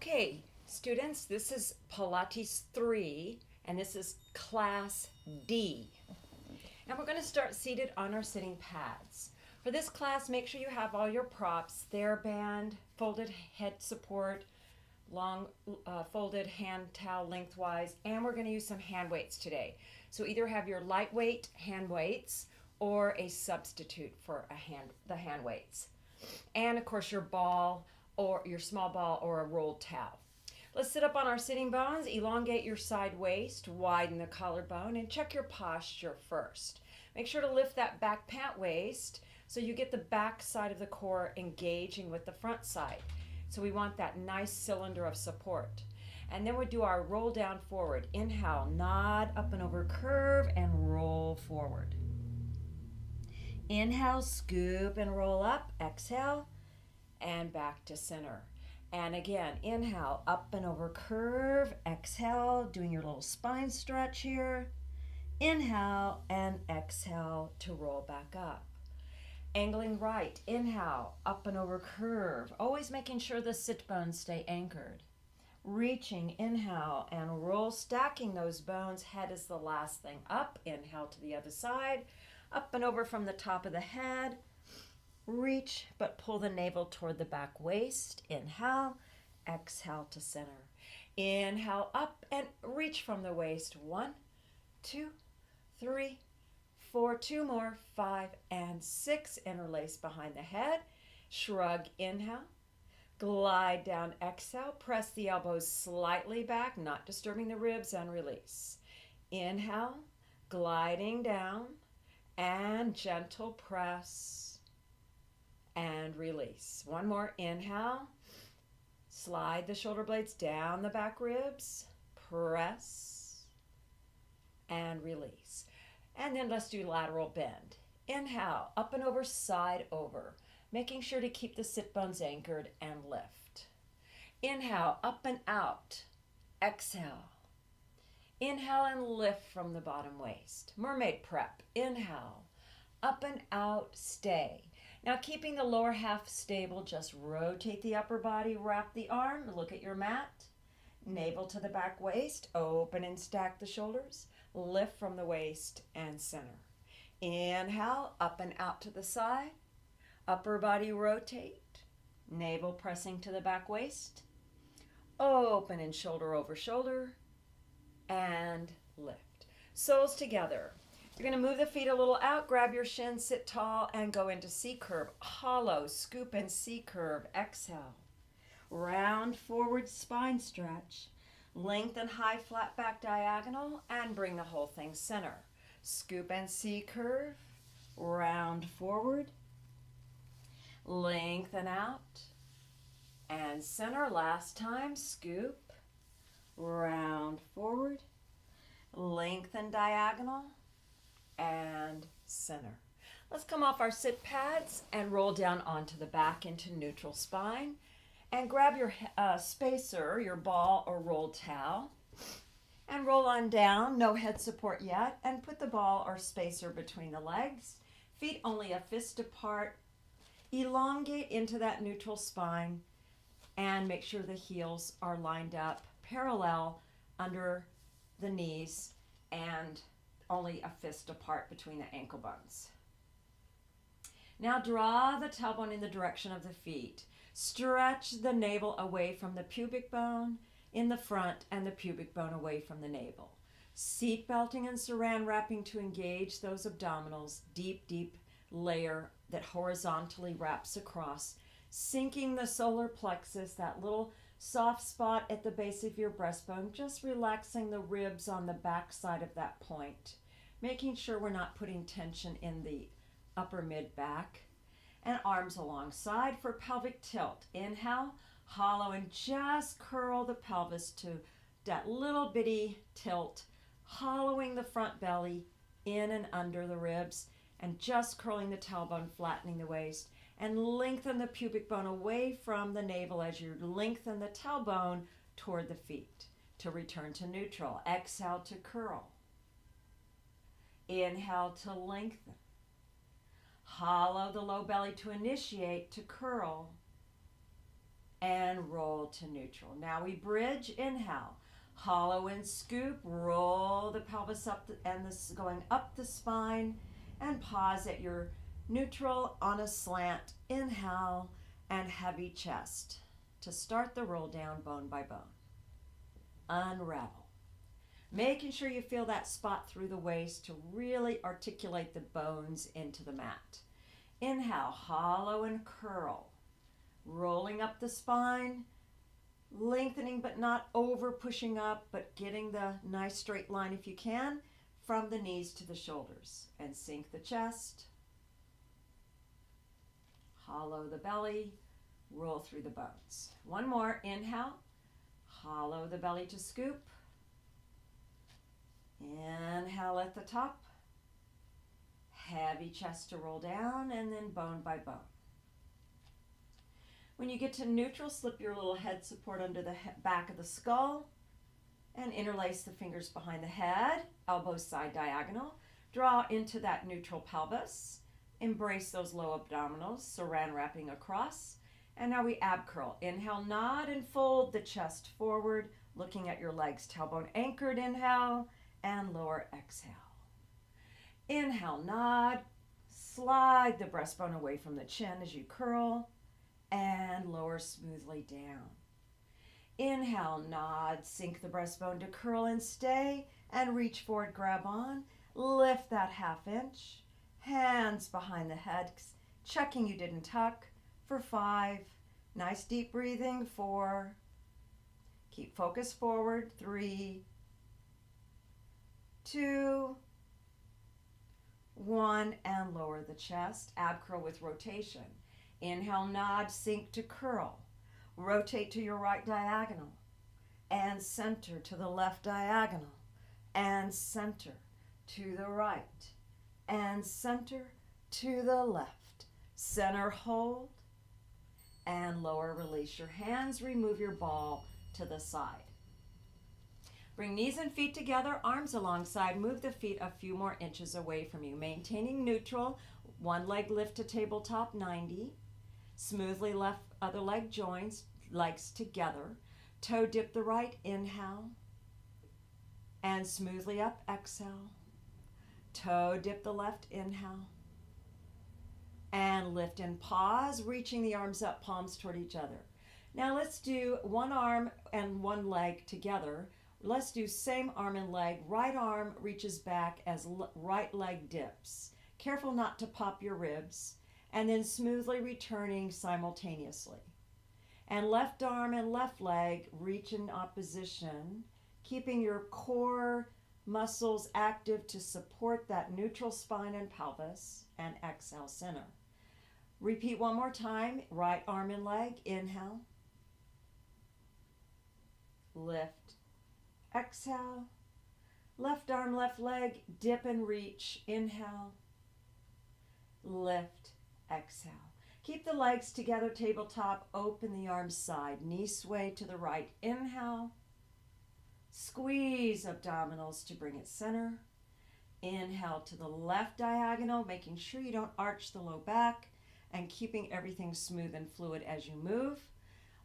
Okay, students, this is Pilates 3, and this is Class D. And we're going to start seated on our sitting pads. For this class, make sure you have all your props, TheraBand, folded head support, long folded hand towel lengthwise, and we're going to use some hand weights today. So either have your lightweight hand weights or a substitute for the hand weights. And of course your ball or your small ball or a rolled towel. Let's sit up on our sitting bones, elongate your side waist, widen the collarbone, and check your posture first. Make sure to lift that back pant waist so you get the back side of the core engaging with the front side. So we want that nice cylinder of support. And then we do our roll down forward. Inhale, nod up and over curve and roll forward. Inhale, scoop and roll up. Exhale, and back to center. And again, inhale, up and over curve. Exhale, doing your little spine stretch here. Inhale and exhale to roll back up. Angling right, inhale, up and over curve. Always making sure the sit bones stay anchored. Reaching, inhale and roll, stacking those bones. Head is the last thing up. Inhale to the other side. Up and over from the top of the head. Reach, but pull the navel toward the back waist. Inhale, exhale to center. Inhale up and reach from the waist. 1, 2, 3, 4, 2 more, 5 and 6. Interlace behind the head. Shrug, inhale. Glide down, exhale. Press the elbows slightly back, not disturbing the ribs, and release. Inhale, gliding down, and gentle press. And release. One more. Inhale. Slide the shoulder blades down the back ribs. Press. And release. And then let's do lateral bend. Inhale. Up and over, side over. Making sure to keep the sit bones anchored and lift. Inhale. Up and out. Exhale. Inhale and lift from the bottom waist. Mermaid prep. Inhale. Up and out. Stay. Now keeping the lower half stable, just rotate the upper body, wrap the arm, look at your mat, navel to the back waist, open and stack the shoulders, lift from the waist and center. Inhale, up and out to the side, upper body rotate, navel pressing to the back waist, open and shoulder over shoulder, and lift. Soles together. You're going to move the feet a little out, grab your shins, sit tall, and go into C-curve. Hollow, scoop and C-curve. Exhale. Round forward spine stretch. Lengthen high flat back diagonal and bring the whole thing center. Scoop and C-curve. Round forward. Lengthen out. And center. Last time. Scoop. Round forward. Lengthen diagonal. And center. Let's come off our sit pads and roll down onto the back into neutral spine. And grab your spacer, your ball or rolled towel. And roll on down, no head support yet. And put the ball or spacer between the legs. Feet only a fist apart. Elongate into that neutral spine. And make sure the heels are lined up parallel under the knees and only a fist apart between the ankle bones. Now draw the tailbone in the direction of the feet. Stretch the navel away from the pubic bone in the front and the pubic bone away from the navel. Seat belting and saran wrapping to engage those abdominals. Deep, deep layer that horizontally wraps across, sinking the solar plexus, that little soft spot at the base of your breastbone, just relaxing the ribs on the back side of that point, making sure we're not putting tension in the upper mid back, and arms alongside for pelvic tilt. Inhale, hollow, and just curl the pelvis to that little bitty tilt, hollowing the front belly in and under the ribs, and just curling the tailbone, flattening the waist. And lengthen the pubic bone away from the navel as you lengthen the tailbone toward the feet to return to neutral. Exhale to curl. Inhale to lengthen. Hollow the low belly to initiate to curl. and roll to neutral. Now we bridge, inhale, hollow and scoop, roll the pelvis up and this going up the spine, and pause at your neutral on a slant, inhale, and heavy chest to start the roll down bone by bone. Unravel. Making sure you feel that spot through the waist to really articulate the bones into the mat. Inhale, hollow and curl. Rolling up the spine, lengthening but not over pushing up, but getting the nice straight line if you can from the knees to the shoulders. And sink the chest. Hollow the belly, roll through the bones. One more, inhale, hollow the belly to scoop. Inhale at the top, heavy chest to roll down, and then bone by bone. When you get to neutral, slip your little head support under the back of the skull and interlace the fingers behind the head, elbows side diagonal. Draw into that neutral pelvis. Embrace those low abdominals, saran wrapping across. And now we ab curl. Inhale, nod and fold the chest forward, looking at your legs, tailbone anchored, inhale, and lower exhale. Inhale, nod, slide the breastbone away from the chin as you curl, and lower smoothly down. Inhale, nod, sink the breastbone to curl and stay, and reach forward, grab on, lift that half inch, hands behind the head, checking you didn't tuck, for 5, nice deep breathing, 4, keep focus forward, 3, 2, 1, and lower the chest, ab curl with rotation. Inhale, nod, sink to curl. Rotate to your right diagonal and center to the left diagonal and center to the right and center to the left. Center, hold, and lower, release your hands, remove your ball to the side. Bring knees and feet together, arms alongside, move the feet a few more inches away from you, maintaining neutral, one leg lift to tabletop 90, smoothly left other leg joins, legs together, toe dip the right, inhale, and smoothly up, exhale, toe dip the left, inhale, and lift and pause, reaching the arms up, palms toward each other. Now let's do one arm and one leg together. Let's do same arm and leg. Right arm reaches back as right leg dips. Careful not to pop your ribs. And then smoothly returning simultaneously. And left arm and left leg reach in opposition, keeping your core muscles active to support that neutral spine and pelvis, and exhale, center. Repeat one more time. Right arm and leg, inhale. Lift, exhale. Left arm, left leg, dip and reach, inhale. Lift, exhale. Keep the legs together, tabletop, open the arms side, knee sway to the right, inhale. Squeeze abdominals to bring it center. Inhale to the left diagonal, making sure you don't arch the low back and keeping everything smooth and fluid as you move.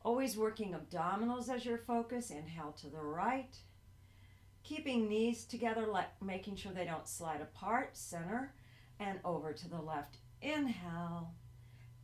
Always working abdominals as your focus. Inhale to the right. Keeping knees together, making sure they don't slide apart, center, and over to the left. Inhale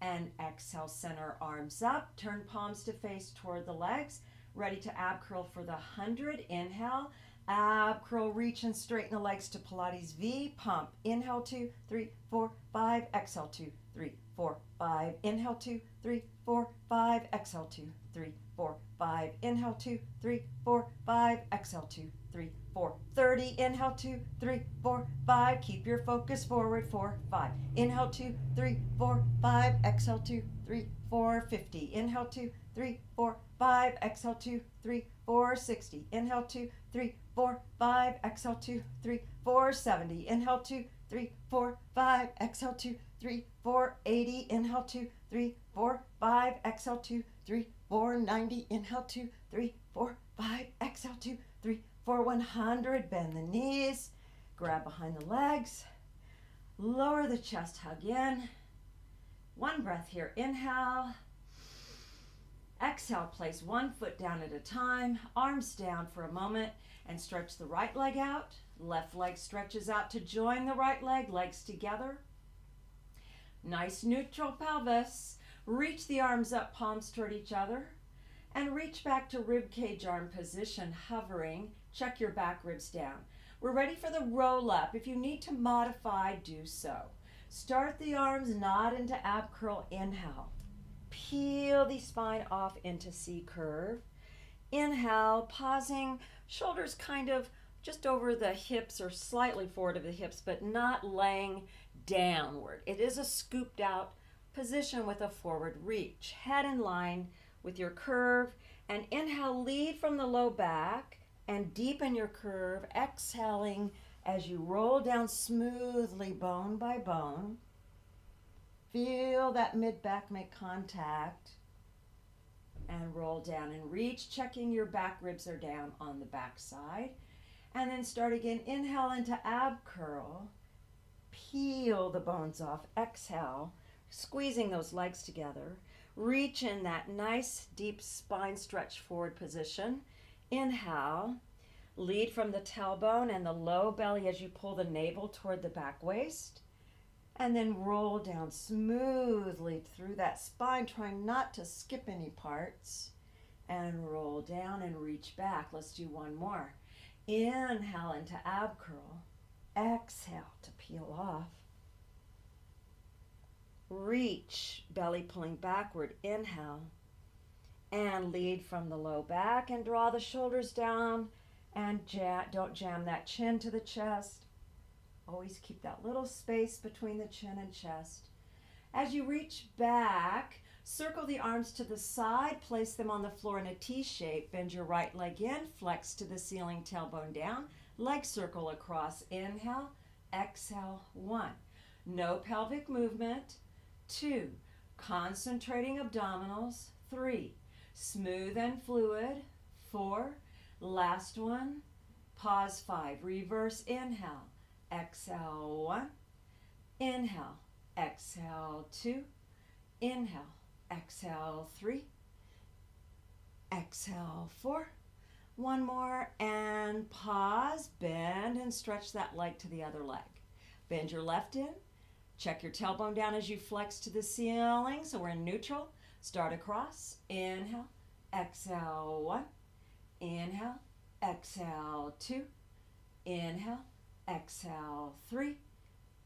and exhale, center, arms up, turn palms to face toward the legs, ready to ab curl for the 100. Inhale, ab curl, reach and straighten the legs to Pilates V, pump. Inhale, 2, 3, 4, 5, exhale, 2, 3, 4, 5, inhale, 2, 3, 4, 5, exhale, 2, 3, 4, 5, inhale, 2, 3, 4, 5, exhale, 2, 3, 4, 30, inhale, 2, 3, 4, 5, keep your focus forward, 4, 5, inhale, 2, 3, 4, 5, exhale, 2, 3, 4, 50, inhale, 2, 3, 4, 5, exhale, 2, 3, 4, 60, inhale, 2, 3, 4, 5, exhale, 2, 3, 4, 70, inhale, 2, 3, 4, 5, exhale, 2, 3, 4, 80, inhale, 2, 3, 4, 5, exhale, 2, 3, 4, 90, inhale, 2, 3, 4, 5, exhale, 2, 3, 4, 100, bend the knees, grab behind the legs, lower the chest, hug in. One breath here, inhale, Exhale, place one foot down at a time, arms down for a moment, and stretch the right leg out. Left leg stretches out to join the right leg, legs together. Nice neutral pelvis. Reach the arms up, palms toward each other. And reach back to rib cage arm position, hovering. Check your back ribs down. We're ready for the roll up. If you need to modify, do so. Start the arms, nod into ab curl, inhale. Peel the spine off into C curve. Inhale, pausing, shoulders kind of just over the hips or slightly forward of the hips, but not laying downward. It is a scooped out position with a forward reach. Head in line with your curve, and inhale, lead from the low back and deepen your curve, exhaling as you roll down smoothly bone by bone. Feel that mid-back make contact and roll down and reach, checking your back ribs are down on the back side. And then start again, inhale into ab curl, peel the bones off, exhale, squeezing those legs together. Reach in that nice deep spine stretch forward position. Inhale, lead from the tailbone and the low belly as you pull the navel toward the back waist. And then roll down smoothly through that spine, trying not to skip any parts. And roll down and reach back. Let's do one more. Inhale into ab curl. Exhale to peel off. Reach, belly pulling backward. Inhale. And lead from the low back and draw the shoulders down. And don't jam that chin to the chest. Always keep that little space between the chin and chest. As you reach back, circle the arms to the side, place them on the floor in a T shape. Bend your right leg in, flex to the ceiling, tailbone down. Leg circle across. Inhale, exhale, 1. No pelvic movement. 2. Concentrating abdominals. 3. Smooth and fluid. 4. Last one. Pause. 5. Reverse. Inhale. Exhale, 1. Inhale. Exhale, 2. Inhale. Exhale, 3. Exhale, 4. One more and pause. Bend and stretch that leg to the other leg. Bend your left in. Check your tailbone down as you flex to the ceiling. So we're in neutral. Start across. Inhale. Exhale, 1. Inhale. Exhale, 2. Inhale. Exhale, 3.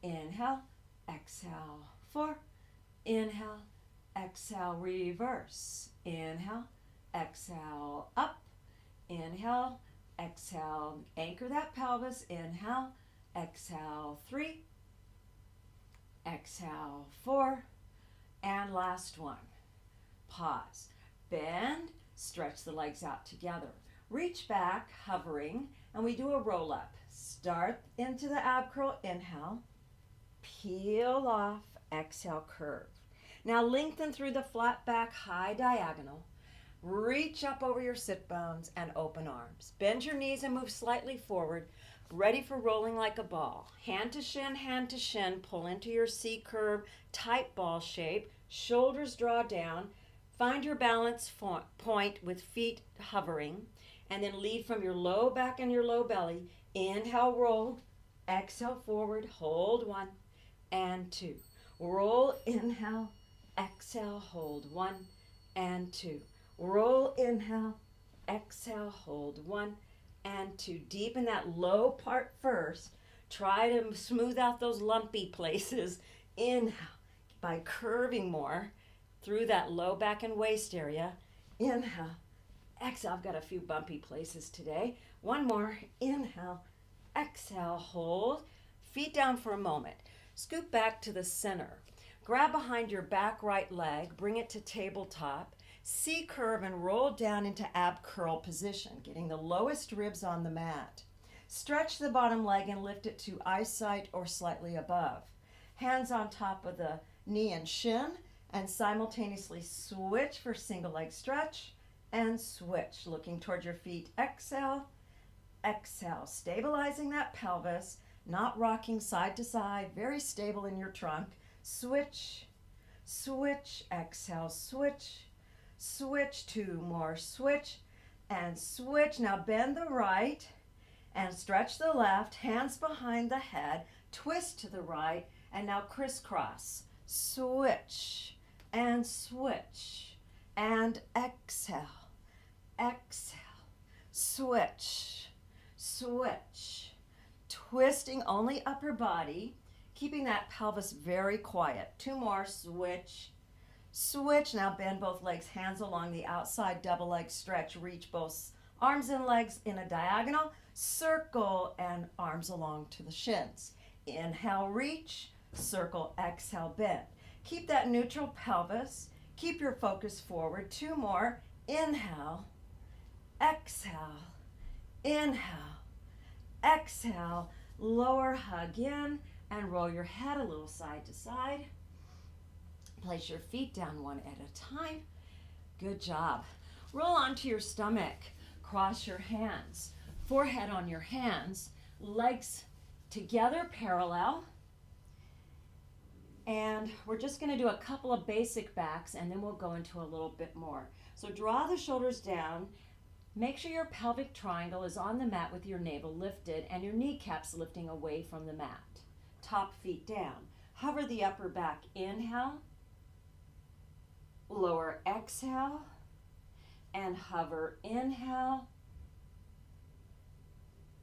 Inhale. Exhale, 4. Inhale. Exhale, reverse. Inhale. Exhale, up. Inhale. Exhale. Anchor that pelvis. Inhale. Exhale, 3. Exhale, 4. And last one. Pause. Bend. Stretch the legs out together. Reach back, hovering, and we do a roll up. Start into the ab curl. Inhale. Peel off. Exhale, curve. Now lengthen through the flat back, high diagonal. Reach up over your sit bones and open arms. Bend your knees and move slightly forward. Ready for rolling like a ball. Hand to shin, pull into your C curve, tight ball shape. Shoulders draw down. Find your balance point with feet hovering. And then lead from your low back and your low belly. Inhale, roll. Exhale, forward. Hold 1 and 2. Roll, inhale. Exhale, hold 1 and 2. Roll, inhale. Exhale, hold 1 and 2. Deepen that low part first. Try to smooth out those lumpy places. Inhale by curving more through that low back and waist area. Inhale. Exhale. I've got a few bumpy places today. One more. Inhale. Exhale. Hold. Feet down for a moment. Scoop back to the center. Grab behind your back right leg. Bring it to tabletop. C curve and roll down into ab curl position, getting the lowest ribs on the mat. Stretch the bottom leg and lift it to eyesight or slightly above. Hands on top of the knee and shin, and simultaneously switch for single leg stretch and switch. Looking toward your feet. Exhale, exhale. Stabilizing that pelvis, not rocking side to side, very stable in your trunk. Switch, switch, exhale, switch, switch, 2 more, switch and switch. Now bend the right and stretch the left, hands behind the head, twist to the right, and now crisscross. Switch and switch and exhale, exhale, switch, switch, twisting only upper body, keeping that pelvis very quiet. 2 more, switch, switch. Now bend both legs, hands along the outside, double leg stretch, reach both arms and legs in a diagonal, circle and arms along to the shins. Inhale, reach, circle, exhale, bend. Keep that neutral pelvis. Keep your focus forward. 2 more. Inhale, exhale, inhale, exhale. Lower, hug in, and roll your head a little side to side. Place your feet down one at a time. Good job. Roll onto your stomach. Cross your hands. Forehead on your hands. Legs together, parallel. And we're just going to do a couple of basic backs, and then we'll go into a little bit more. So draw the shoulders down. Make sure your pelvic triangle is on the mat with your navel lifted and your kneecaps lifting away from the mat. Top feet down. Hover the upper back. Inhale. Lower, exhale. And hover. Inhale.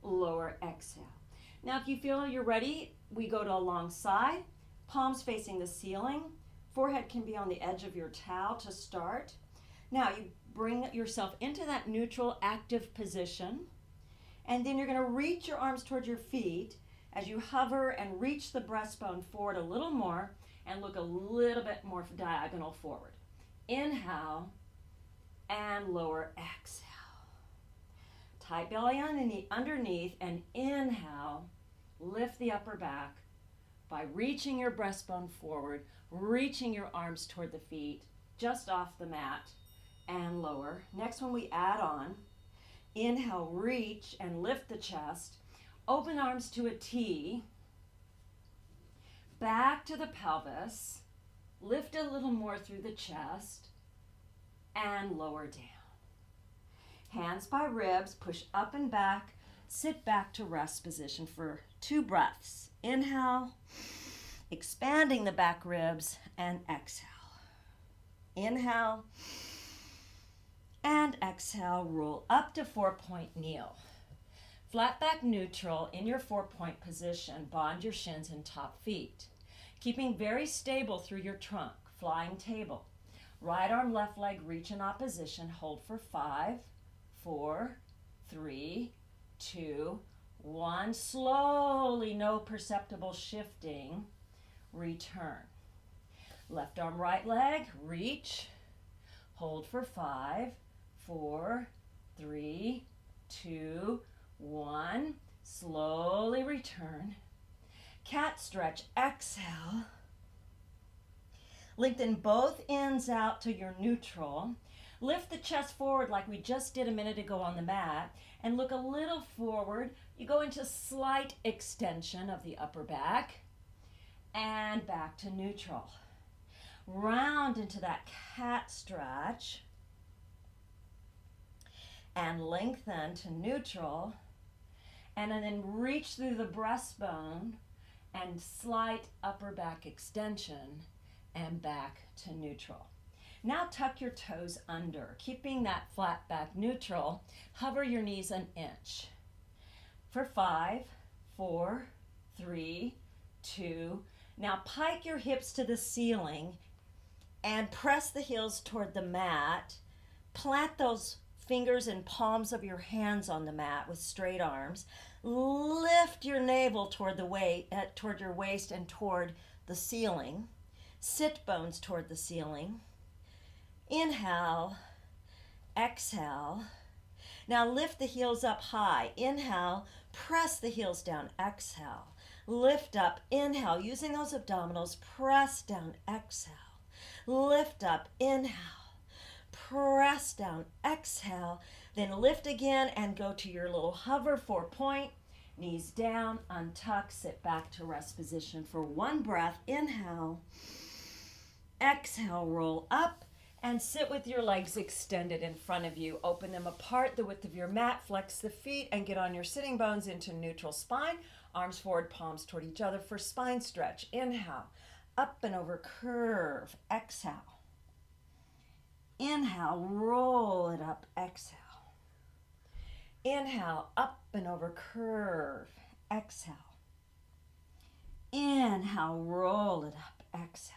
Lower, exhale. Now, if you feel you're ready, we go to a long side. Palms facing the ceiling. Forehead can be on the edge of your towel to start. Now you bring yourself into that neutral active position, and then you're going to reach your arms towards your feet as you hover and reach the breastbone forward a little more and look a little bit more diagonal forward. Inhale and lower, exhale. Tight belly underneath and inhale, lift the upper back by reaching your breastbone forward, reaching your arms toward the feet, just off the mat, and lower. Next one we add on. Inhale, reach and lift the chest. Open arms to a T. Back to the pelvis. Lift a little more through the chest, and lower down. Hands by ribs, push up and back. Sit back to rest position for 2 breaths. Inhale, expanding the back ribs, and exhale. Inhale, and exhale, roll up to 4-point kneel. Flat back neutral in your 4-point position, bond your shins and top feet. Keeping very stable through your trunk, flying table. Right arm, left leg, reach in opposition, hold for 5, 4, 3, 2, 1. Slowly, no perceptible shifting, return. Left arm, right leg, reach, hold for 5, 4, 3, 2, 1. Slowly return. Cat stretch, exhale. Lengthen both ends out to your neutral. Lift the chest forward like we just did a minute ago on the mat and look a little forward. You go into slight extension of the upper back and back to neutral. Round into that cat stretch and lengthen to neutral, and then reach through the breastbone and slight upper back extension and back to neutral. Now tuck your toes under, keeping that flat back neutral. Hover your knees an inch. For 5, 4, 3, 2. Now pike your hips to the ceiling and press the heels toward the mat. Plant those fingers and palms of your hands on the mat with straight arms. Lift your navel toward your waist and toward the ceiling. Sit bones toward the ceiling. Inhale, exhale. Now lift the heels up high. Inhale, press the heels down. Exhale. Lift up, inhale, using those abdominals, press down, exhale. Lift up, inhale, press down, exhale. Then lift again and go to your little hover 4-point. Knees down, untuck, sit back to rest position for 1 breath. Inhale, exhale, roll up, And sit with your legs extended in front of you. Open them apart the width of your mat. Flex the feet and get on your sitting bones into neutral spine. Arms forward, palms toward each other for spine stretch. Inhale, up and over, curve. Exhale. Inhale, roll it up. Exhale. Inhale, up and over, curve. Exhale. Inhale, roll it up. Exhale.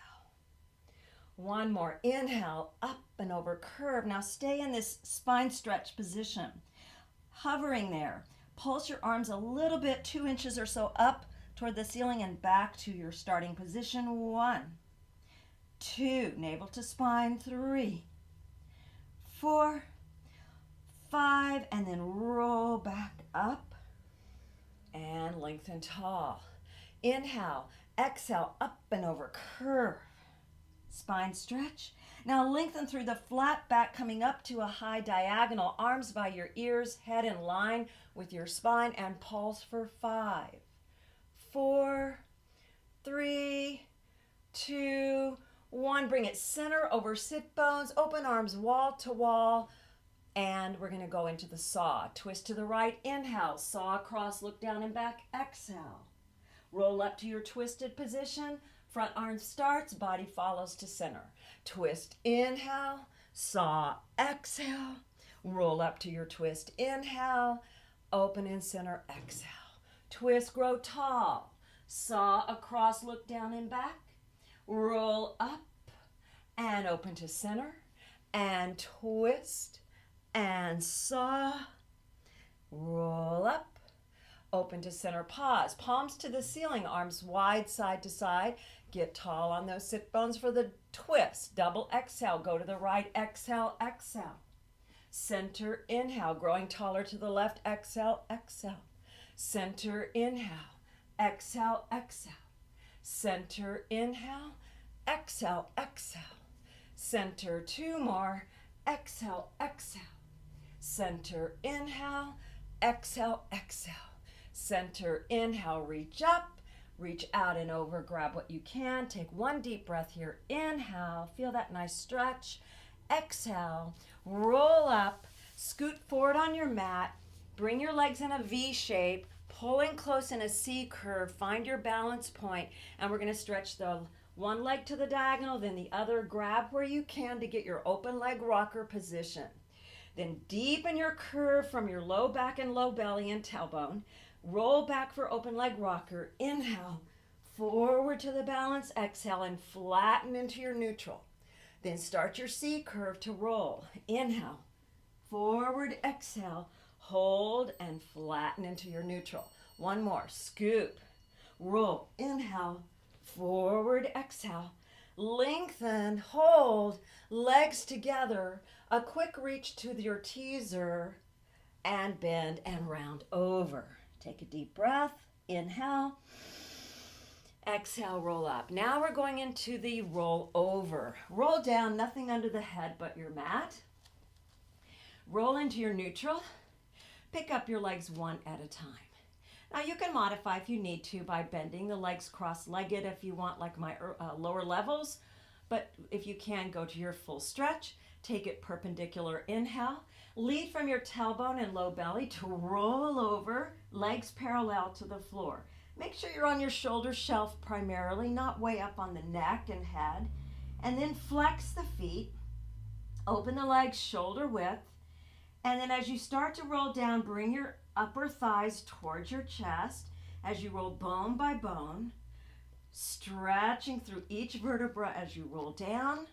One more. Inhale, up and over, curve. Now stay in this spine stretch position. Hovering there. Pulse your arms a little bit, 2 inches or so up toward the ceiling and back to your starting position. 1, 2, navel to spine. 3, 4, 5, and then roll back up and lengthen tall. Inhale, exhale, up and over, curve. Spine stretch. Now lengthen through the flat back, coming up to a high diagonal. Arms by your ears, head in line with your spine, and pulse for 5, 4, 3, 2, 1. Bring it center over sit bones. Open arms wall to wall. And we're going to go into the saw. Twist to the right. Inhale. Saw across. Look down and back. Exhale. Roll up to your twisted position. Front arm starts, body follows to center. Twist, inhale, saw, exhale. Roll up to your twist, inhale, open in center, exhale. Twist, grow tall. Saw across, look down and back. Roll up and open to center. And twist and saw. Roll up. Open to center, pause. Palms to the ceiling, arms wide side to side. Get tall on those sit bones for the twist. Double exhale, go to the right, exhale, exhale. Center, inhale, growing taller to the left, exhale, exhale. Center, inhale, exhale, exhale. Center, inhale, exhale, exhale. Center, 2 more, exhale, exhale. Center, inhale, exhale, exhale. Center, inhale, reach up, reach out and over, grab what you can. Take 1 deep breath here. Inhale, feel that nice stretch. Exhale, roll up, scoot forward on your mat, bring your legs in a V shape, pull in close in a C curve, find your balance point, and we're going to stretch the one leg to the diagonal, then the other. Grab where you can to get your open leg rocker position. Then deepen your curve from your low back and low belly and tailbone. Roll back for open leg rocker. Inhale, forward to the balance. Exhale and flatten into your neutral. Then start your C curve to roll. Inhale, forward, exhale, hold and flatten into your neutral. One more, scoop, roll, inhale, forward, exhale, lengthen, hold, legs together, a quick reach to your teaser, and bend and round over. Take a deep breath, inhale, exhale, roll up. Now we're going into the roll over. Roll down, nothing under the head but your mat. Roll into your neutral. Pick up your legs one at a time. Now you can modify if you need to by bending the legs cross-legged if you want, like my lower levels. But if you can, go to your full stretch. Take it perpendicular, inhale. Lead from your tailbone and low belly to roll over, legs parallel to the floor. Make sure you're on your shoulder shelf primarily, not way up on the neck and head. And then flex the feet. Open the legs shoulder width. And then as you start to roll down, bring your upper thighs towards your chest as you roll bone by bone, stretching through each vertebra as you roll down.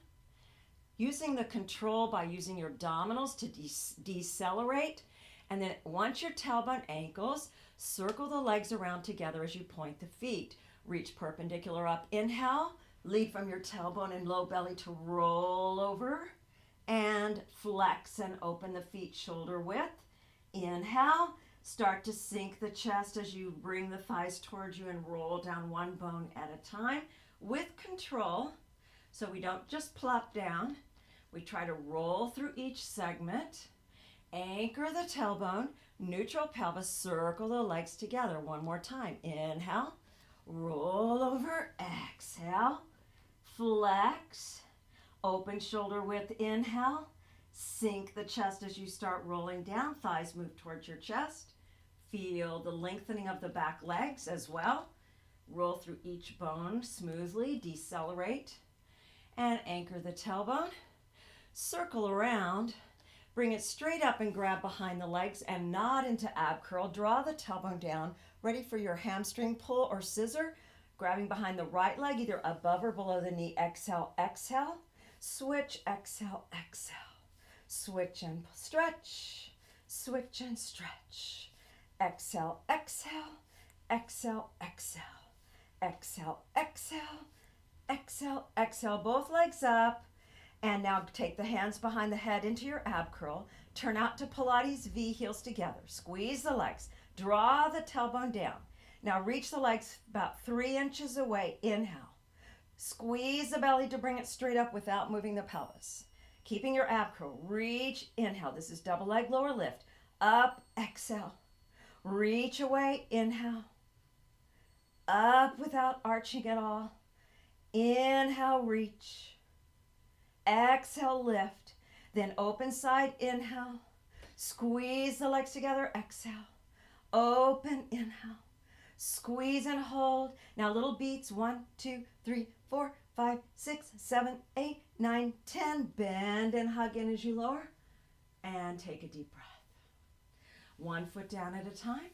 Using the control by using your abdominals to decelerate. And then once your tailbone ankles, circle the legs around together as you point the feet. Reach perpendicular up. Inhale, lead from your tailbone and low belly to roll over. And flex and open the feet shoulder width. Inhale, start to sink the chest as you bring the thighs towards you and roll down one bone at a time with control. So we don't just plop down. We try to roll through each segment. Anchor the tailbone, neutral pelvis, circle the legs together. One more time. Inhale, roll over, exhale, flex, Open shoulder width, inhale. Sink the chest as you start rolling down. Thighs move towards your chest. Feel the lengthening of the back legs as well. Roll through each bone smoothly. Decelerate. And anchor the tailbone. Circle around. Bring it straight up and grab behind the legs and nod into ab curl. Draw the tailbone down. Ready for your hamstring pull or scissor. Grabbing behind the right leg, either above or below the knee. Exhale, exhale. Switch, exhale, exhale. Switch and stretch. Switch and stretch. Exhale, exhale. Exhale, exhale. Exhale, exhale. Exhale, exhale. Both legs up. And now take the hands behind the head into your ab curl. Turn out to Pilates V, heels together. Squeeze the legs. Draw the tailbone down. Now reach the legs about 3 inches away. Inhale. Squeeze the belly to bring it straight up without moving the pelvis. Keeping your ab curl. Reach. Inhale. This is double leg lower lift. Up. Exhale. Reach away. Inhale. Up without arching at all. Inhale. Reach. Exhale, lift. Then open side, inhale. Squeeze the legs together, exhale. Open, inhale. Squeeze and hold. Now little beats, 1, 2, 3, 4, 5, 6, 7, 8, 9, 10. Bend and hug in as you lower. And take a deep breath. 1 foot down at a time.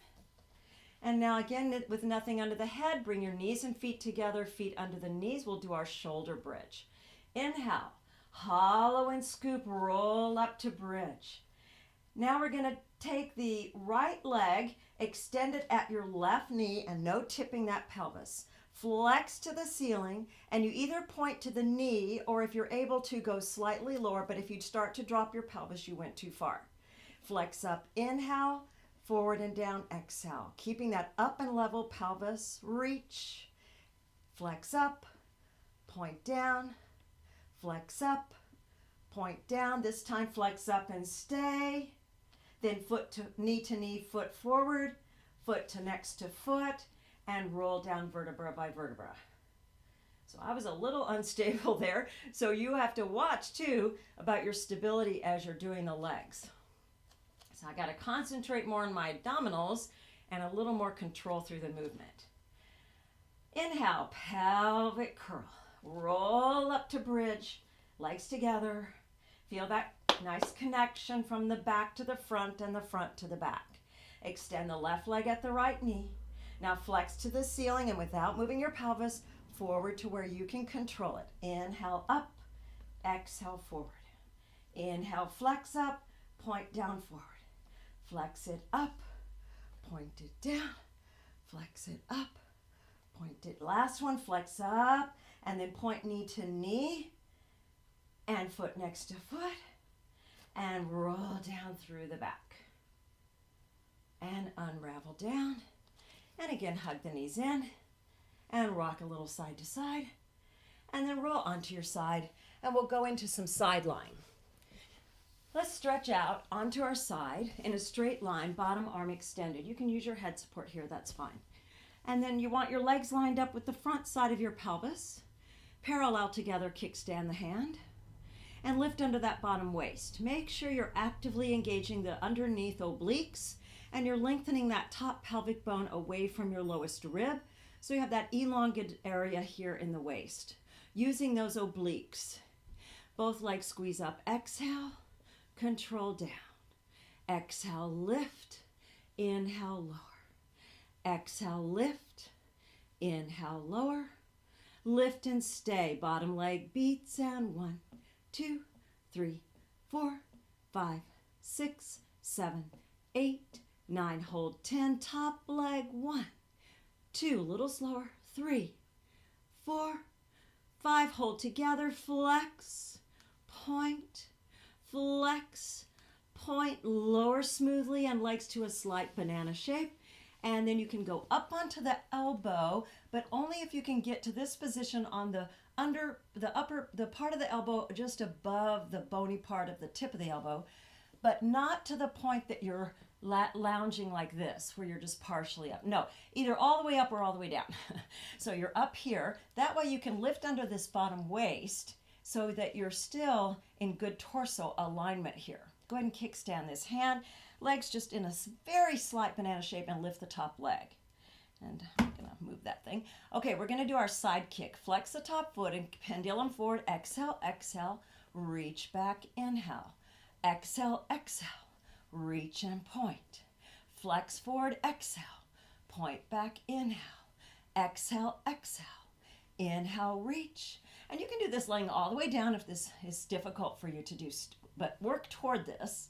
And now again, with nothing under the head, bring your knees and feet together, feet under the knees. We'll do our shoulder bridge. Inhale. Hollow and scoop, roll up to bridge. Now we're going to take the right leg, extend it at your left knee, and no tipping that pelvis. Flex to the ceiling, and you either point to the knee, or if you're able to, go slightly lower, but if you start to drop your pelvis, you went too far. Flex up, inhale, forward and down, exhale. Keeping that up and level pelvis, reach. Flex up, point down. Flex up, point down. This time flex up and stay. Then foot to knee, foot forward, foot to next to foot, and roll down vertebra by vertebra. So I was a little unstable there. So you have to watch too about your stability as you're doing the legs. So I got to concentrate more on my abdominals and a little more control through the movement. Inhale, pelvic curl. Roll up to bridge, legs together. Feel that nice connection from the back to the front and the front to the back. Extend the left leg at the right knee. Now flex to the ceiling and without moving your pelvis, forward to where you can control it. Inhale up, exhale forward. Inhale, flex up, point down forward. Flex it up, point it down, flex it up, point it. Last one, flex up, and then point knee to knee, and foot next to foot, and roll down through the back. And unravel down, and again hug the knees in, and rock a little side to side, and then roll onto your side, and we'll go into some side lying. Let's stretch out onto our side in a straight line, bottom arm extended. You can use your head support here, that's fine. And then you want your legs lined up with the front side of your pelvis. Parallel together, kickstand the hand. And lift under that bottom waist. Make sure you're actively engaging the underneath obliques and you're lengthening that top pelvic bone away from your lowest rib. So you have that elongated area here in the waist. Using those obliques. Both legs squeeze up. Exhale, control down. Exhale, lift. Inhale, lower. Exhale, lift. Inhale, lower. Lift and stay. Bottom leg beats and 1, 2, 3, 4, 5, 6, 7, 8, 9. Hold 10. Top leg 1, 2. A little slower. 3, 4, 5. Hold together. Flex. Point. Flex. Point. Lower smoothly and legs to a slight banana shape. And then you can go up onto the elbow, but only if you can get to this position on the part of the elbow just above the bony part of the tip of the elbow, but not to the point that you're lounging like this, where you're just partially up. No, either all the way up or all the way down. So you're up here. That way you can lift under this bottom waist so that you're still in good torso alignment here. Go ahead and kickstand this hand. Legs just in a very slight banana shape, and lift the top leg. And I'm going to move that thing. Okay, we're going to do our side kick. Flex the top foot and pendulum forward. Exhale, exhale, reach back, inhale. Exhale, exhale, reach and point. Flex forward, exhale, point back, inhale. Exhale, exhale, inhale, reach. And you can do this laying all the way down if this is difficult for you to do, but work toward this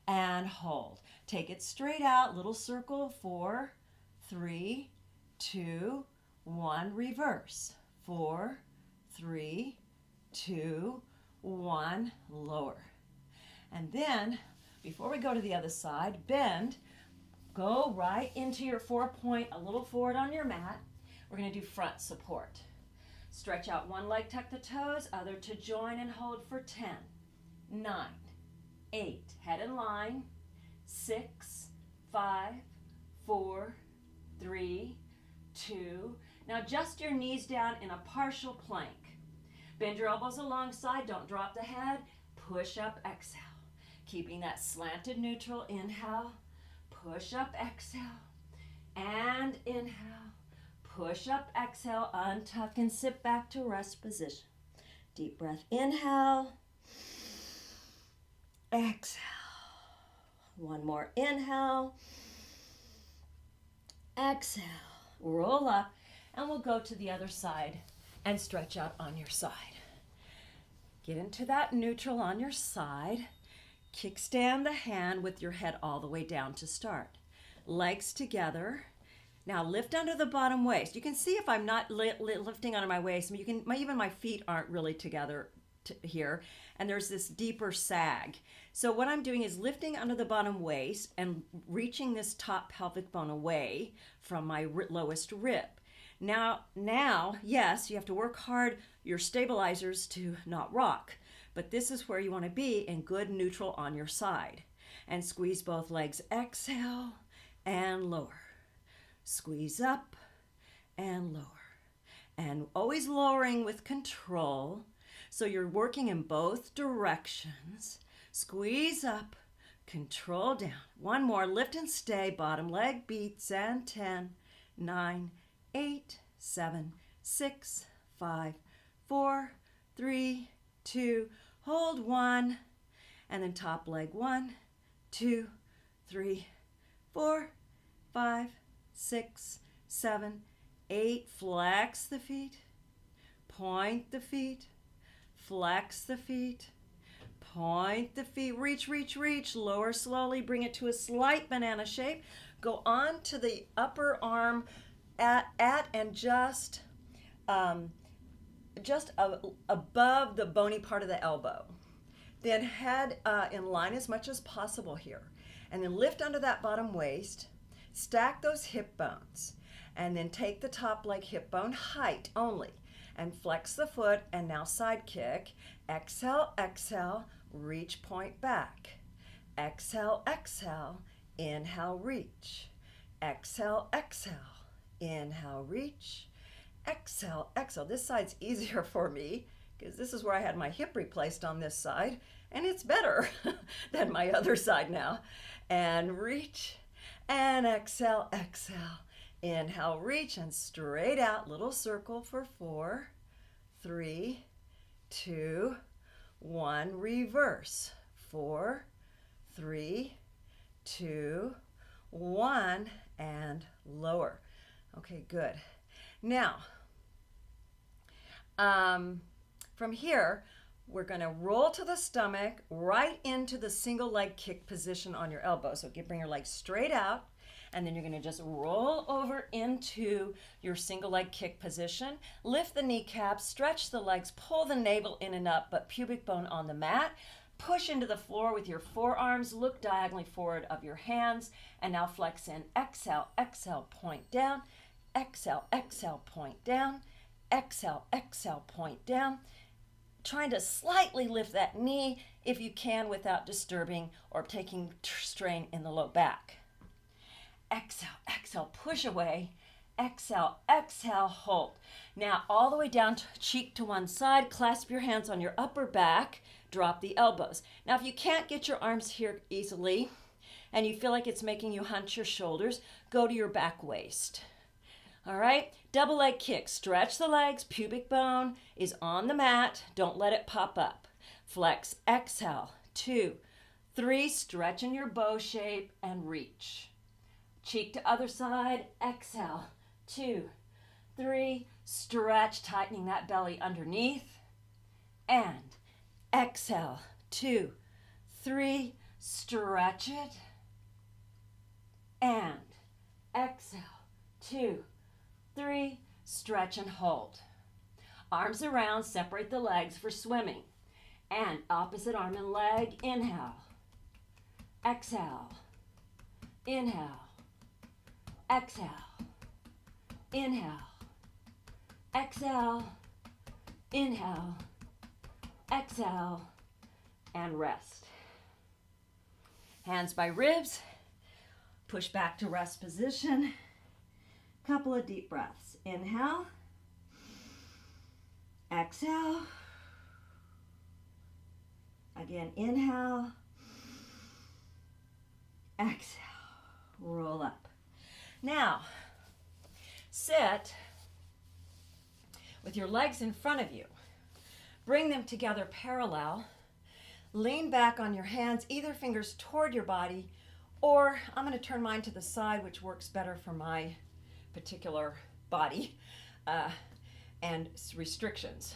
and hold. Take it straight out, little circle, 4, 3, 2, 1, reverse. 4, 3, 2, 1, lower. And then, before we go to the other side, bend, go right into your 4-point, a little forward on your mat. We're going to do front support. Stretch out one leg, tuck the toes, other to join and hold for 10, 9, 8, head in line, 6, 5, 4, 3, 2. Now adjust your knees down in a partial plank. Bend your elbows alongside, don't drop the head. Push up, exhale. Keeping that slanted neutral, inhale. Push up, exhale. And inhale. Push up, exhale, untuck and sit back to rest position. Deep breath, inhale. Exhale. One more inhale. Exhale. Roll up, and we'll go to the other side and stretch out on your side. Get into that neutral on your side. Kickstand the hand with your head all the way down to start. Legs together. Now lift under the bottom waist. You can see if I'm not lifting under my waist, even my feet aren't really together here, and there's this deeper sag. So what I'm doing is lifting under the bottom waist and reaching this top pelvic bone away from my lowest rib. Now, yes, you have to work hard, your stabilizers, to not rock, but this is where you want to be in good neutral on your side. And squeeze both legs, exhale and lower. Squeeze up and lower. And always lowering with control. So you're working in both directions. Squeeze up, control down. One more, lift and stay, bottom leg beats, and 10, 9, 8, 7, 6, 5, 4, 3, 2, hold 1, and then top leg 1, 2, 3, 4, 5, 6, 7, 8, flex the feet, point the feet, flex the feet, point the feet, reach, reach, reach, lower slowly, bring it to a slight banana shape, go on to the upper arm at and just above the bony part of the elbow. Then head in line as much as possible here. And then lift under that bottom waist, stack those hip bones, and then take the top leg hip bone height only, and flex the foot, and now side kick. Exhale, exhale, reach, point back. Exhale, exhale, inhale, reach. Exhale, exhale, inhale, reach. Exhale, exhale. This side's easier for me because this is where I had my hip replaced on this side, and it's better than my other side now. And reach, and exhale, exhale. Inhale, reach, and straight out, little circle for 4, 3, 2, 1, reverse. 4, 3, 2, 1, and lower. Okay, good. Now, from here, we're going to roll to the stomach, right into the single leg kick position on your elbow. So bring your legs straight out, and then you're going to just roll over into your single leg kick position. Lift the kneecaps, stretch the legs, pull the navel in and up, but pubic bone on the mat. Push into the floor with your forearms, look diagonally forward of your hands, and now flex in. Exhale, exhale, point down. Exhale, exhale, point down. Exhale, exhale, point down. Trying to slightly lift that knee if you can without disturbing or taking strain in the low back. Exhale, exhale, push away, exhale, exhale, hold. Now all the way down to cheek to one side, clasp your hands on your upper back, drop the elbows. Now if you can't get your arms here easily and you feel like it's making you hunch your shoulders, go to your back waist. All right, double leg kick, stretch the legs, pubic bone is on the mat, don't let it pop up. Flex, exhale, 2, 3, stretch in your bow shape and reach. Cheek to other side, exhale, 2, 3, stretch, tightening that belly underneath, and exhale, 2, 3, stretch it, and exhale, 2, 3, stretch and hold. Arms around, separate the legs for swimming. And opposite arm and leg, inhale, exhale, inhale, exhale, inhale, exhale, inhale, exhale, and rest. Hands by ribs, push back to rest position. Couple of deep breaths. Inhale, exhale. Again, inhale, exhale, roll up. Now, sit with your legs in front of you. Bring them together parallel. Lean back on your hands, either fingers toward your body, or I'm going to turn mine to the side, which works better for my particular body and restrictions.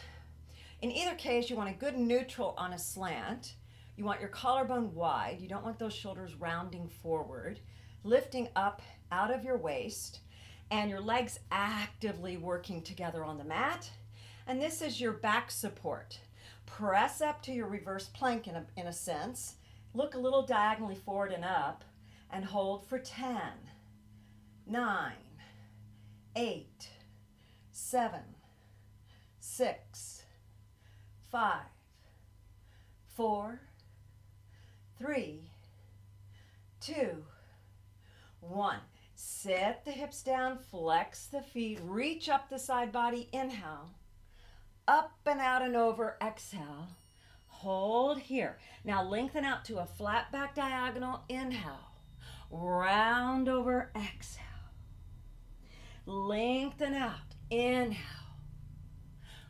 In either case, you want a good neutral on a slant. You want your collarbone wide. You don't want those shoulders rounding forward, lifting up out of your waist, and your legs actively working together on the mat. And this is your back support. Press up to your reverse plank in a sense. Look a little diagonally forward and up, and hold for 10, 9, 8, 7, 6, 5, 4, 3, 2, 1. Sit the hips down, flex the feet, reach up the side body, inhale. Up and out and over, exhale. Hold here. Now lengthen out to a flat back diagonal, inhale. Round over, exhale. Lengthen out, inhale.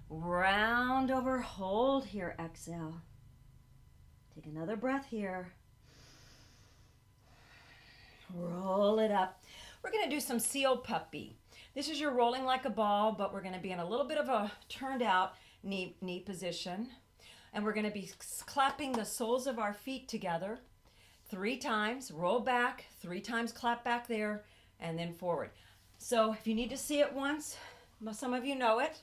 Round over, hold here, exhale. Take another breath here. Roll it up. We're going to do some seal puppy. This is your rolling like a ball, but we're going to be in a little bit of a turned out knee position. And we're going to be clapping the soles of our feet together 3 times. Roll back, 3 times clap back there, and then forward. So if you need to see it once, some of you know it.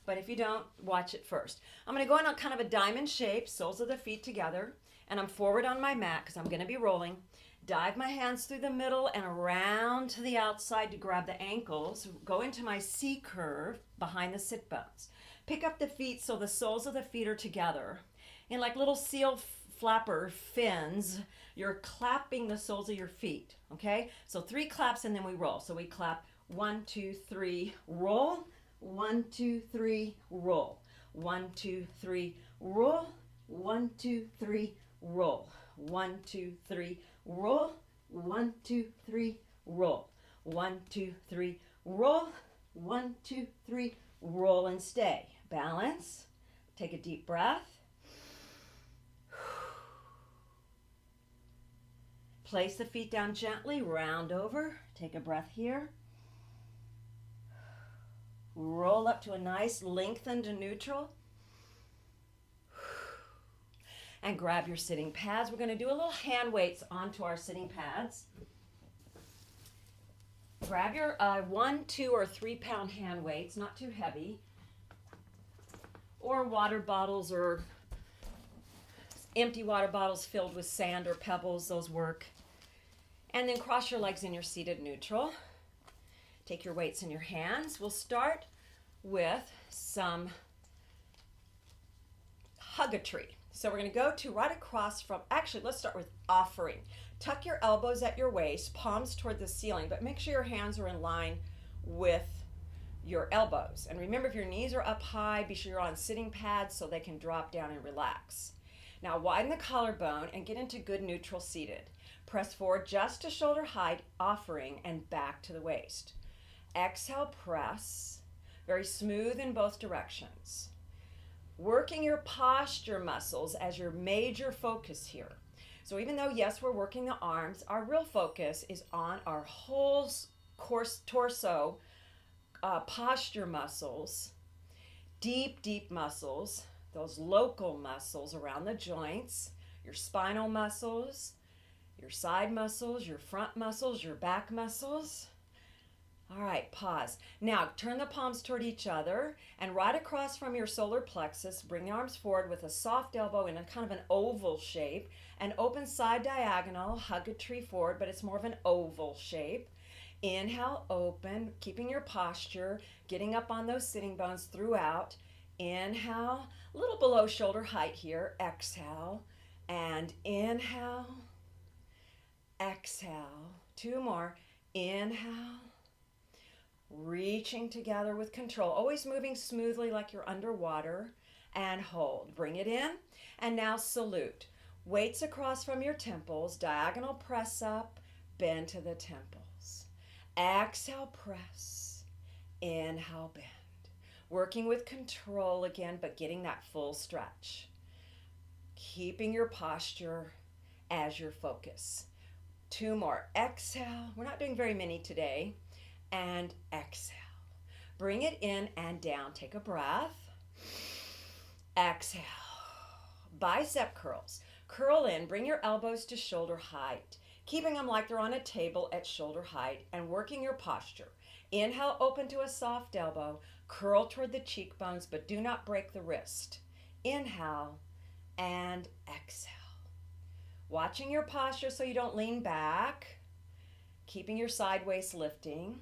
But if you don't, watch it first. I'm going to go in on kind of a diamond shape, soles of the feet together, and I'm forward on my mat because I'm going to be rolling. Dive my hands through the middle and around to the outside to grab the ankles. Go into my C curve behind the sit bones. Pick up the feet so the soles of the feet are together. In like little seal flapper fins, you're clapping the soles of your feet, okay? So 3 claps and then we roll. So we clap 1, 2, 3, roll. 1, 2, 3, roll. 1, 2, 3, roll. 1, 2, 3, roll. 1, 2, 3, roll. 1, 2, 3, roll. 1, 2, 3, roll. 1, 2, 3, roll and stay. Balance. Take a deep breath. Place the feet down gently, round over. Take a breath here. Roll up to a nice lengthened neutral. And grab your sitting pads. We're going to do a little hand weights onto our sitting pads. Grab your 1, 2, or 3 pound hand weights, not too heavy. Or water bottles or empty water bottles filled with sand or pebbles, those work. And then cross your legs in your seated neutral. Take your weights in your hands. We'll start with some hug-a-tree. So we're going to go to right across from, actually let's start with offering. Tuck your elbows at your waist, palms toward the ceiling, but make sure your hands are in line with your elbows. And remember, if your knees are up high, be sure you're on sitting pads so they can drop down and relax. Now widen the collarbone and get into good neutral seated. Press forward just to shoulder height, offering, and back to the waist. Exhale, press. Very smooth in both directions. Working your posture muscles as your major focus here. So even though, yes, we're working the arms, our real focus is on our whole torso posture muscles, deep muscles, those local muscles around the joints, your spinal muscles, your side muscles, your front muscles, your back muscles. All right, pause. Now turn the palms toward each other and right across from your solar plexus, bring the arms forward with a soft elbow in a kind of an oval shape and open side diagonal, hug a tree forward, but it's more of an oval shape. Inhale, open, keeping your posture, getting up on those sitting bones throughout. Inhale, a little below shoulder height here. Exhale, and inhale, exhale. Two more. Inhale, reaching together with control, always moving smoothly like you're underwater, and hold. Bring it in, and now salute. Weights across from your temples, diagonal press up, bend to the temples. Exhale, press. Inhale, bend. Working with control again, but getting that full stretch. Keeping your posture as your focus. Two more. Exhale. We're not doing very many today. And exhale. Bring it in and down. Take a breath. Exhale. Bicep curls. Curl in. Bring your elbows to shoulder height, keeping them like they're on a table at shoulder height and working your posture. Inhale, open to a soft elbow. Curl toward the cheekbones, but do not break the wrist. Inhale and exhale. Watching your posture so you don't lean back. Keeping your side waist lifting.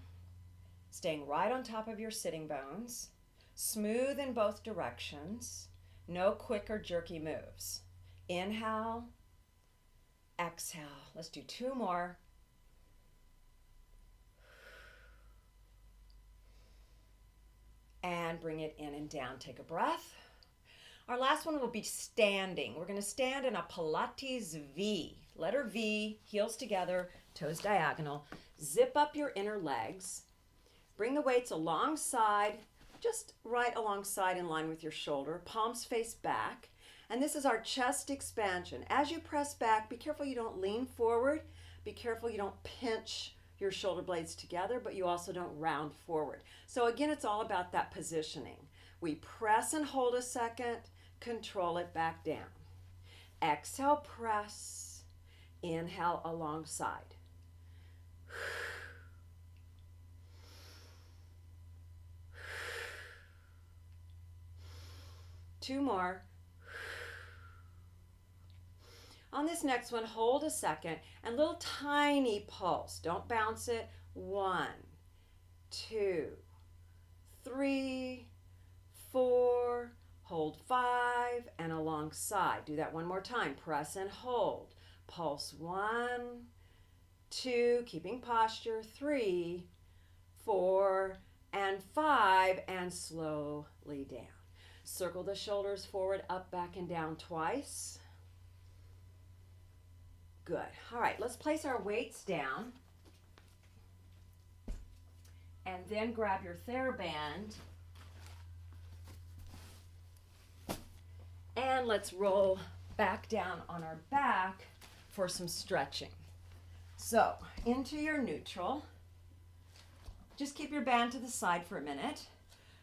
Staying right on top of your sitting bones. Smooth in both directions. No quick or jerky moves. Inhale, exhale. Let's do two more. And bring it in and down. Take a breath. Our last one will be standing. We're going to stand in a Pilates V. Letter V, heels together, toes diagonal. Zip up your inner legs. Bring the weights alongside, just right alongside in line with your shoulder. Palms face back. And this is our chest expansion. As you press back, be careful you don't lean forward. Be careful you don't pinch your shoulder blades together, but you also don't round forward. So again, it's all about that positioning. We press and hold a second, control it back down. Exhale, press. Inhale alongside. Two more. On this next one, hold a second and little tiny pulse. Don't bounce it. 1, 2, 3, 4. Hold 5 and alongside. Do that one more time. Press and hold. Pulse 1, 2, keeping posture. 3, 4, and 5, and slowly down. Circle the shoulders forward, up, back, and down twice. Good. All right, let's place our weights down. And then grab your TheraBand. And let's roll back down on our back for some stretching. So, into your neutral. Just keep your band to the side for a minute.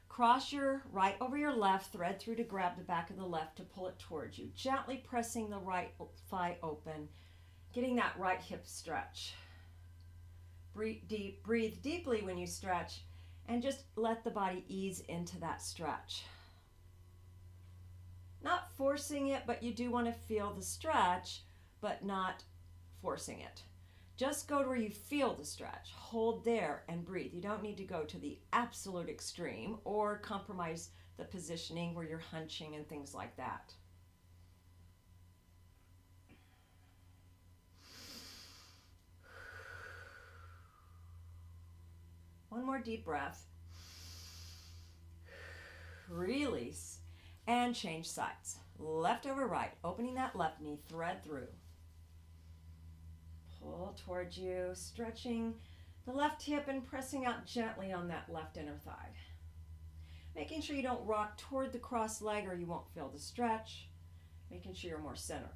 Cross your right over your left, thread through to grab the back of the left to pull it towards you. Gently pressing the right thigh open. Getting that right hip stretch. Breathe deeply when you stretch, and just let the body ease into that stretch. Not forcing it, but you do want to feel the stretch, but not forcing it. Just go to where you feel the stretch. Hold there and breathe. You don't need to go to the absolute extreme or compromise the positioning where you're hunching and things like that. One more deep breath. Release and change sides. Left over right, opening that left knee, thread through. Pull towards you, stretching the left hip and pressing out gently on that left inner thigh. Making sure you don't rock toward the crossed leg or you won't feel the stretch. Making sure you're more centered.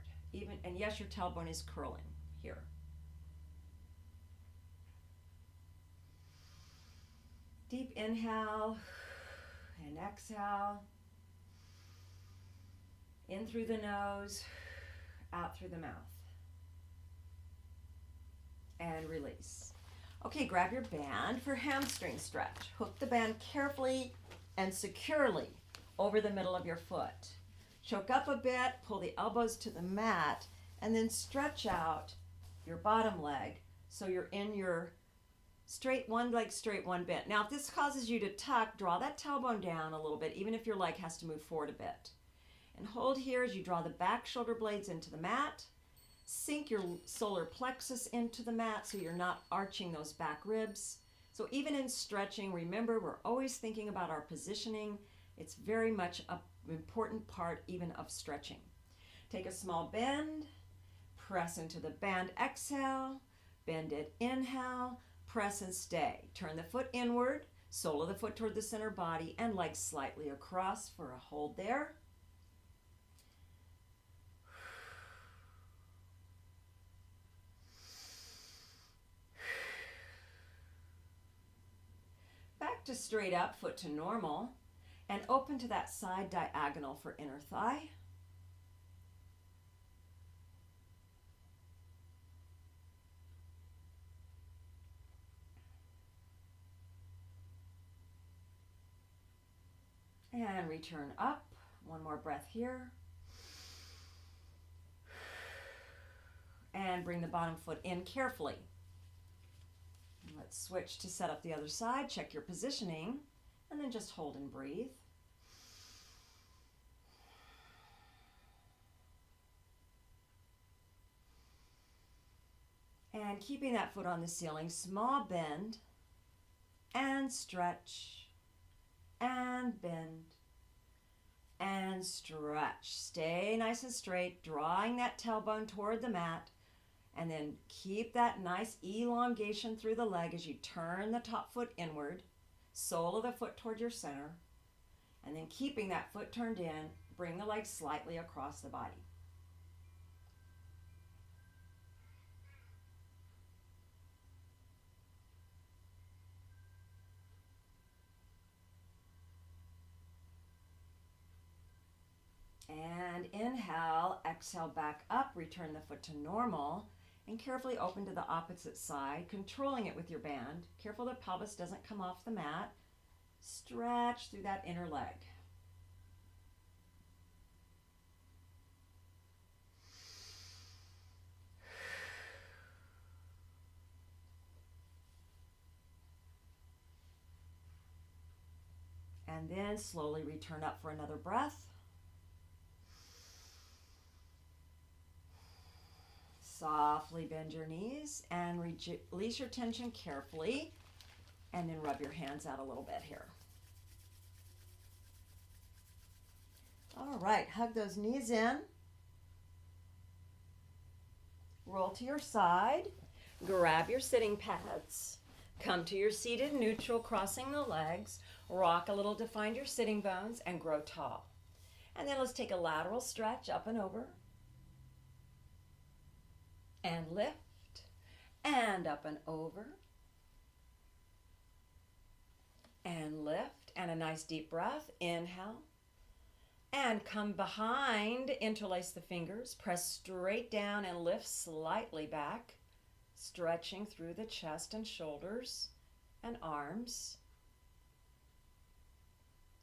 And yes, your tailbone is curling here. Deep inhale and exhale. In through the nose, out through the mouth. And release. Okay, grab your band for hamstring stretch. Hook the band carefully and securely over the middle of your foot. Choke up a bit, pull the elbows to the mat, and then stretch out your bottom leg so you're in your straight, one leg straight, one bent. Now, if this causes you to tuck, draw that tailbone down a little bit, even if your leg has to move forward a bit. And hold here as you draw the back shoulder blades into the mat. Sink your solar plexus into the mat so you're not arching those back ribs. So even in stretching, remember, we're always thinking about our positioning. It's very much an important part even of stretching. Take a small bend, press into the band, exhale, bend it, inhale, press and stay. Turn the foot inward, sole of the foot toward the center body, and legs slightly across for a hold there. Back to straight up, foot to normal, and open to that side diagonal for inner thigh. And return up. One more breath here. And bring the bottom foot in carefully. Let's switch to set up the other side. Check your positioning, and then just hold and breathe. And keeping that foot on the ceiling, small bend, and stretch, and bend, and stretch. Stay nice and straight, drawing that tailbone toward the mat. And then keep that nice elongation through the leg as you turn the top foot inward, sole of the foot toward your center, and then keeping that foot turned in, bring the leg slightly across the body. And inhale, exhale back up, return the foot to normal, and carefully open to the opposite side, controlling it with your band. Careful the pelvis doesn't come off the mat. Stretch through that inner leg. And then slowly return up for another breath. Softly bend your knees and release your tension carefully, and then rub your hands out a little bit here. All right, hug those knees in. Roll to your side. Grab your sitting pads. Come to your seated neutral, crossing the legs. Rock a little to find your sitting bones and grow tall. And then let's take a lateral stretch up and over. And lift, and up and over, and lift, and a nice deep breath, inhale, and come behind, interlace the fingers, press straight down and lift slightly back, stretching through the chest and shoulders and arms,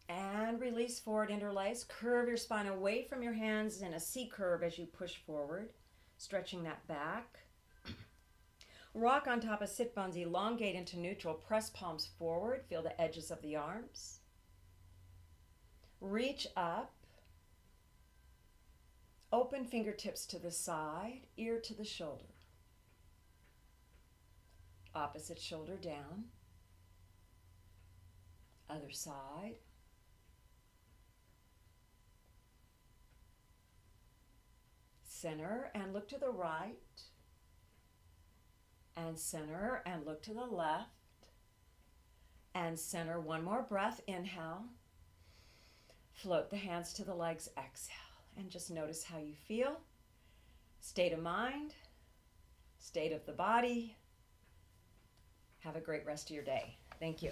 and release forward, interlace, curve your spine away from your hands in a C curve as you push forward. Stretching that back. Rock on top of sit bones, elongate into neutral, press palms forward, feel the edges of the arms. Reach up, open fingertips to the side, ear to the shoulder. Opposite shoulder down. Other side. Center and look to the right. And center and look to the left. And center. One more breath. Inhale. Float the hands to the legs. Exhale. And just notice how you feel. State of mind. State of the body. Have a great rest of your day. Thank you.